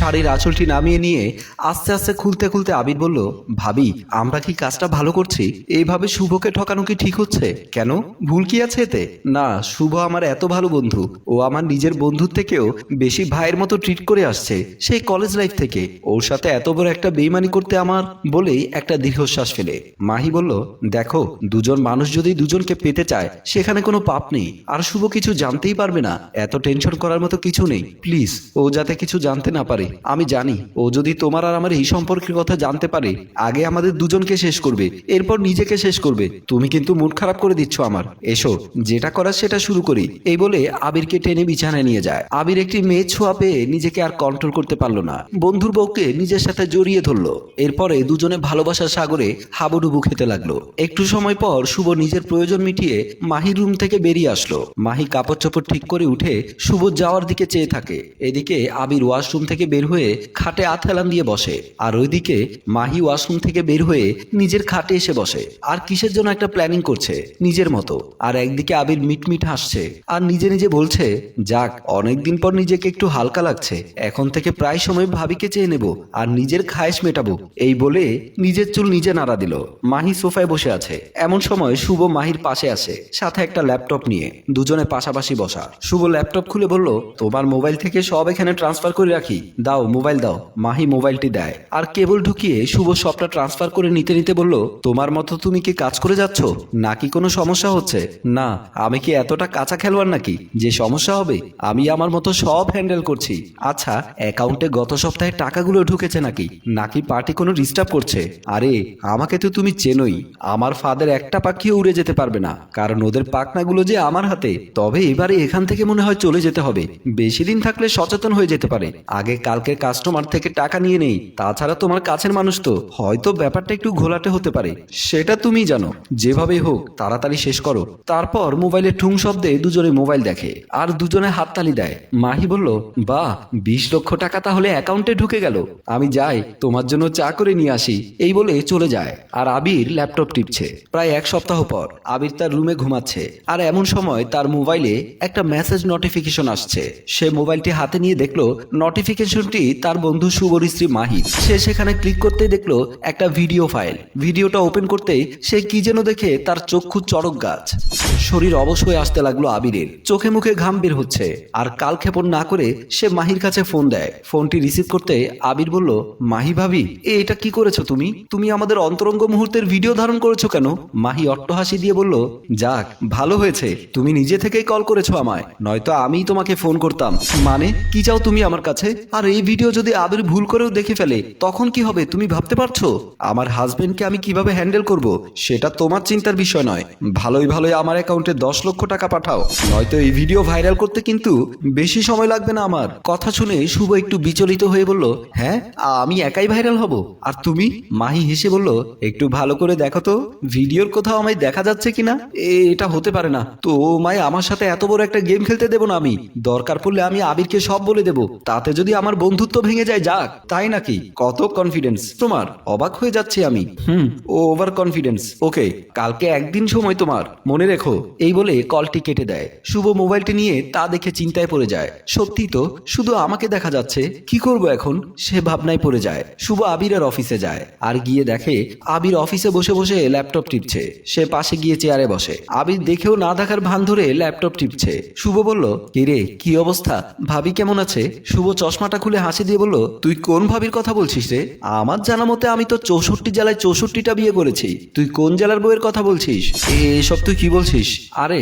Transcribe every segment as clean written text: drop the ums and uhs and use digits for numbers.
শাড়ির আঁচলটি নামিয়ে নিয়ে আস্তে আস্তে খুলতে খুলতে আবির বলল, ভাবি আমরা কি কাজটা ভালো করছি? এইভাবে শুভকে ঠকানো কি ঠিক হচ্ছে? কেন, ভুল কি আছে এতে? না, শুভ আমার এত ভালো বন্ধু, ও আমার নিজের বন্ধুর থেকেও বেশি ভাইয়ের মতো ট্রিট করে আসছে সেই কলেজ লাইফ থেকে। ওর সাথে এত বড় একটা বেইমানি করতে আমার বলেই একটা দীর্ঘশ্বাস ফেলে মাহি বলল, দেখো, দুজন মানুষ যদি দুজনকে পেতে চায় সেখানে কোনো পাপ নেই, আর শুভ কিছু জানতেই পারবে না, এত টেনশন করার মতো কিছু নেই। প্লিজ, ও যাতে কিছু জানতে না পারে। আমি জানি ও যদি তোমার আর আমার এই সম্পর্কের কথা জানতে পারে আগে আমাদের দুজনকে শেষ করবে, এরপর নিজেকে শেষ করবে। তুমি কিন্তু মুড খারাপ করে দিচ্ছ আমার। এসো, যেটা করার সেটা শুরু করি। এই বলে আবিরকে টেনে বিছানায় নিয়ে যায়। আবির একটি মেয়ে ছোঁয়া পেয়ে নিজেকে আর কন্ট্রোল করতে পারলো না, বন্ধুর বউকে নিজের সাথে জড়িয়ে ধরলো। এরপরে দুজনে ভালোবাসার সাগরে হাবুডুবু খেতে লাগলো। একটু সময় পর শুভ নিজের প্রয়োজন মিটিয়ে মাহির রুম থেকে বেরিয়ে আসলো। মাহি কাপড় চোপড় ঠিক করে উঠে শুভ যাওয়ার দিকে চেয়ে থাকে। এদিকে আবির ওয়াশরুম থেকে বের হয়ে খাটে আতহেলান দিয়ে বসে, আর ওইদিকে মাহি ওয়াশরুম থেকে বের হয়ে নিজের খাটে এসে বসে আর কিসের জন্য একটা প্ল্যানিং করছে নিজের মতো। আর একদিকে আবির মিটমিট হাসছে আর নিজে নিজে বলছে, যাক, অনেকদিন পর নিজেকে একটু হালকা লাগছে, এখন থেকে প্রায় সময় ভাবিকে চেয়ে নেব আর নিজের খায়েশ মেটাবো। এই বলে নিজের চুল নিজে নাড়া দিল। মাহি সোফায় বসে আছে। এমন সময় শুভ মাহির পাশে আসে, সাথে একটা ল্যাপটপ নিয়ে। দুজনে পাশাপাশি বসা। শুভ ল্যাপটপ খুলে বলল, তোমার মোবাইল থেকে সব এখানে ট্রান্সফার করে রাখি, দাও মোবাইল দাও। মাহি মোবাইলটি দেয় আর কেবল ঢুকিয়ে শুভ সবটা ট্রান্সফার করে নিতে নিতে বলল, তোমার মতো তুমি কি কাজ করে যাচ্ছ নাকি কোনো সমস্যা হচ্ছে? না, আমি কি এতটা কাঁচা খেলোয়াড় নাকি যে সমস্যা হবে? আমি আমার মতো সব হ্যান্ডেল করছি। আচ্ছা, অ্যাকাউন্টে গত সপ্তাহে টাকাগুলো ঢুকেছে নাকি নাকি পার্টি কোনো ডিস্টার্ব করছে? আরে, আমাকে তো তুমি চেনোই, আমার ফাদের একটা পাখিও উড়ে যেতে পারবে না, কারণ ওদের পাখনাগুলো যে আমার হাতে। তবে এবারে এখান থেকে মনে হয় চলে যেতে হবে, বেশি দিন থাকলে সচেতন হয়ে যেতে পারে। আগে কালকের কাস্টমার থেকে টাকা নিয়ে নেই, তাছাড়া তোমার কাছের মানুষ তো, হয়তো ব্যাপারটা একটু ঘোলাটে হতে পারে, সেটা তুমি জানো। যেভাবেই হোক তাড়াতাড়ি শেষ করো। তারপর মোবাইলে ঠুং শব্দে দুজনে মোবাইল দেখে আর দুজনে হাততালি দেয়। মাহি বলল, বাহ, 20 লক্ষ টাকা তাহলে অ্যাকাউন্টে ঢুকে গেল। আমি যাই, তোমার জন্য চা করে নিয়ে আসি। এই বলে চলে যায়। আর আবির ল্যাপটপ টিপছে। প্রায় এক সপ্তাহ পর আবির তার রুমে ঘুমাচ্ছে, আর এমন সময় তার মোবাইলে একটা মেসেজ নোটিফিকেশন আসছে। সে মোবাইলটি হাতে নিয়ে দেখলো নোটিফিকেশনটি তার বন্ধু শুভর স্ত্রী মাহি। সে সেখানে ক্লিক করতেই দেখলো একটা ভিডিও ফাইল। ভিডিওটা ওপেন করতেই সে কি যেন দেখে তার চক্ষু চড়ক গাছ। শরীর অবশ হয়ে আসতে লাগলো আবিরের, চোখে মুখে ঘাম বের হচ্ছে। আর কালক্ষেপণ না করে সে মাহির কাছে ফোন দেয়। ফোনটি রিসিভ করতে আবির বলল, মাহি ভাবি, এটা কি করেছো তুমি? তুমি আমাদের অন্তরঙ্গ মুহূর্তের ভিডিও ধারণ করেছো কেন? মাহি অট্টহাসি দিয়ে বলল, যাক, ভালো হয়েছে তুমি নিজে থেকেই কল করেছো আমায়, নয়তো আমিই তোমাকে ফোন করতাম। মানে কি চাও তুমি আমার কাছে? আর এই ভিডিও যদি আবির ভুল করেও দেখে ফেলে তখন কি হবে তুমি ভাবতে পারছো? আমার হাজবেন্ডকে আমি কিভাবে হ্যান্ডেল করব সেটা তোমার চিন্তার বিষয় নয়। ভালোই ভালোই আমার অ্যাকাউন্টে 10 লক্ষ টাকা পাঠাও, নয়তো এই ভিডিও ভাইরাল করতে কিন্তু বেশি সময় লাগবে না আমার। কথা শুনে শুভ একটু বিচলিত হয়ে বলল, হ্যাঁ, আমি একাই ভাইরাল হব আর তুমি? মাহি হেসে বলল, একটু ভালো করে দেখো তো ভিডিওর কোথাও আমায় দেখা যাচ্ছে কিনা। এটা হতে পারে না তো, মাই আমার সাথে এত বড় একটা গেম খেলতে দেবো না আমি। দরকার পড়লে আমি আবিরকে সব বলে দেব, তাতে যদি আমার বন্ধুত্ব ভেঙে যায় যাক। তাই নাকি? কত কনফিডেন্স তোমার, অবাক হয়ে যাচ্ছি আমি। Over confidence. ওকে, কালকে একদিন সময় তোমার, মনে রেখো। এই বলে কলটি কেটে দেয়। শুভ মোবাইলটি নিয়ে তা দেখে চিন্তায় পড়ে যায়। সত্যি তো, শুধু আমাকে দেখা যাচ্ছে, কি করব এখন? সে ভাবনায় পড়ে যায়। শুভ আবিরের অফিসে যায় আর গিয়ে দেখে আবির অফিসে বসে বসে ল্যাপটপ টিপছে। সে পাশে গিয়ে চেয়ারে বসে। আবির দেখেও না দেখার ভান ধরে ল্যাপটপ টিপছে। শুভ বলল, কিরে, কি অবস্থা? ভাবি কেমন আছে? শুভ চশমাটা খুলে হাসি দিয়ে বলল, তুই কোন ভাবির কথা বলছিস রে? আমার জানা মতে আমি তো 64 জেলায় 64টা বিয়ে করেছি, তুই কোন জেলার বউয়ের কথা বলছিস? এসব তুই কি বলছিস? আরে,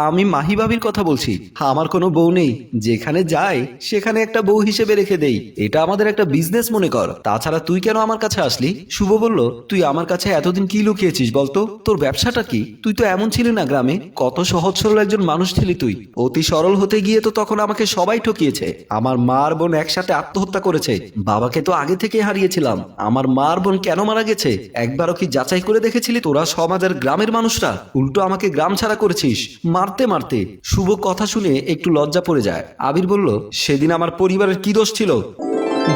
আমি মাহি ভাবির কথা বলছি। আমার কোনো বউ নেই, যেখানে যাই সেখানে একটা বউ হিসেবে রেখে দেই, এটা আমাদের একটা বিজনেস মনে কর। তাছাড়া তুই কেন আমার কাছে আসলি? শুভ বলল, তুই আমার কাছে এতদিন কি লুকিয়েছিস বলতো? তোর ব্যবসাটা কি? তুই তো এমন ছিলি না গ্রামে, কত সহজ সরল একজন মানুষ ছিলি তুই। অতি সরল হতে গিয়ে তো তখন আমাকে সবাই ঠকিয়েছে। আমার মা আর বোন একসাথে আত্মহত্যা করেছে, বাবাকে তো আগে থেকে হারিয়েছিলাম। আমার মা আর বোন কেন মারা গেছে একবারও কি যাচাই করে দেখেছিলি তোরা? সমাজের গ্রামের মানুষরা উল্টো আমাকে গ্রাম ছাড়া করেছিস মারতে মারতে। শুভ কথা শুনে একটু লজ্জা পড়ে যায়। আবির বলল, সেদিন আমার পরিবারের কি দোষ ছিল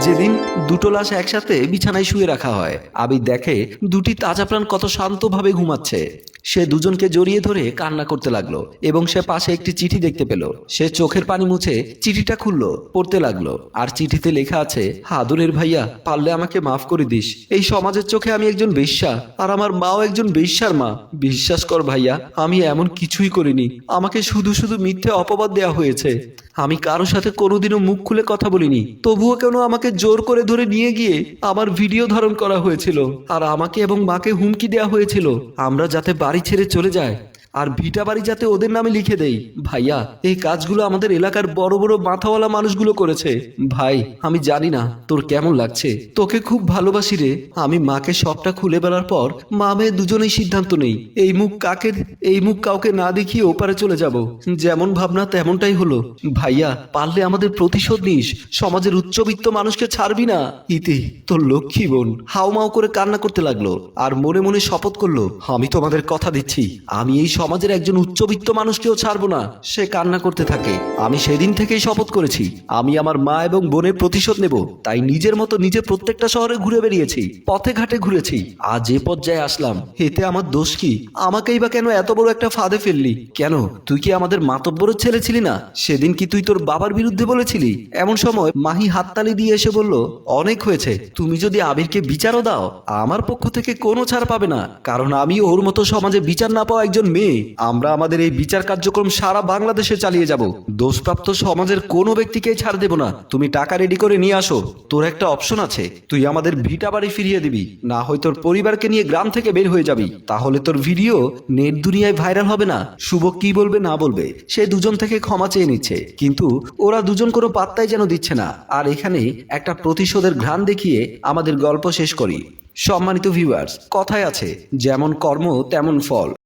যেদিন দুটো লাশ একসাথে বিছানায় শুয়ে রাখা হয়? আবির দেখে দুটি তাজা প্রাণ কত শান্তভাবে ঘুমাচ্ছে। সে দুজনকে জড়িয়ে ধরে কান্না করতে লাগলো এবং সে পাশে একটি চিঠি দেখতে পেল। সে চোখের পানি মুছে চিঠিটা খুললো, পড়তে লাগলো। আর চিঠিতে লেখা আছে, আদরের ভাইয়া, পারলে আমাকে মাফ করে দিস। এই সমাজের চোখে আমি একজন বেশ্যা, আর আমার মাও একজন বেশ্যার মা। বিশ্বাস কর ভাইয়া, আমি এমন কিছুই করিনি। আমাকে শুধু শুধু মিথ্যে অপবাদ দেওয়া হয়েছে। আমি কারোর সাথে কোনোদিনও মুখ খুলে কথা বলিনি, তবুও কেন আমাকে জোর করে ধরে নিয়ে গিয়ে আমার ভিডিও ধারণ করা হয়েছিল, আর আমাকে এবং মাকে হুমকি দেওয়া হয়েছিল আমরা যাতে বাড়ি ছেড়ে চলে যায়, আর ভিটা বাড়ি যাতে ওদের নামে লিখে দেই। ভাইয়া, এই কাজগুলো আমাদের এলাকার বড় বড় মাথাওয়ালা মানুষগুলো করেছে। ভাই, আমি জানি না তোর কেমন লাগছে, তোকে খুব ভালোবাসি রে। আমি মাকে সবটা খুলে বেড়ার পর মা মেয়ে দুজনেই সিদ্ধান্ত নেই এই মুখ কাউকে না দেখিয়ে ওপারে চলে যাব। যেমন ভাবনা তেমনটাই হলো। ভাইয়া, পারলে আমাদের প্রতিশোধ নিস, সমাজের উচ্চবিত্ত মানুষকে ছাড়বি না। ইতি, তোর লক্ষ্মী বোন। হাউমাউ করে কান্না করতে লাগলো আর মনে মনে শপথ করলো, আমি তোমাদের কথা দিচ্ছি, আমি এই সমাজের একজন উচ্চবিত্ত মানুষকেও ছাড়বো না। সে কান্না করতে থাকে। আমি সেদিন থেকেই শপথ করেছি, আমি আমার মা এবং বোনের প্রতিশোধ নেব। তাই নিজের মতো নিজে প্রত্যেকটা শহরে ঘুরে বেরিয়েছি, পথে ঘাটে ঘুরেছি। আজ এ পর্যায়ে আসলাম, এতে আমার দোষ কি? আমাকেই বা কেন এত বড় একটা ফাঁদে ফেললি? কেন, তুই কি আমাদের মাতব্বরের ছেলে ছিলি না? সেদিন কি তুই তোর বাবার বিরুদ্ধে বলেছিলি? এমন সময় মাহি হাততালি দিয়ে এসে বলল, অনেক হয়েছে, তুমি যদি আবিরকে বিচারও দাও, আমার পক্ষ থেকে কোনো ছাড় পাবে না, কারণ আমি ওর মতো সমাজে বিচার না পাওয়া একজন মেয়ে। আমরা আমাদের এই বিচার কার্যক্রম সারা বাংলাদেশে চালিয়ে যাব। দোষপ্রাপ্ত সমাজের কোনো ব্যক্তিকে ছাড় দেব না। তুমি টাকা রেডি করে নিয়ে আসো। তোর একটা অপশন আছে, তুই আমাদের ভিটা বাড়ি ফিরিয়ে দিবি, না হয় তোর পরিবারকে নিয়ে গ্রাম থেকে বের হয়ে যাবি। তাহলে তোর ভিডিও নেট দুনিয়ায় ভাইরাল হবে না। শুভ কি বলবে না বলবে, সে দুজন থেকে ক্ষমা চেয়ে নিচ্ছে, কিন্তু ওরা দুজন কোনো পাত্তাই যেন দিচ্ছে না। আর এখানে একটা প্রতিশোধের ঘ্রাণ দেখিয়ে আমাদের গল্প শেষ করি। সম্মানিত ভিউয়ার্স, কথায় আছে, যেমন কর্ম তেমন ফল।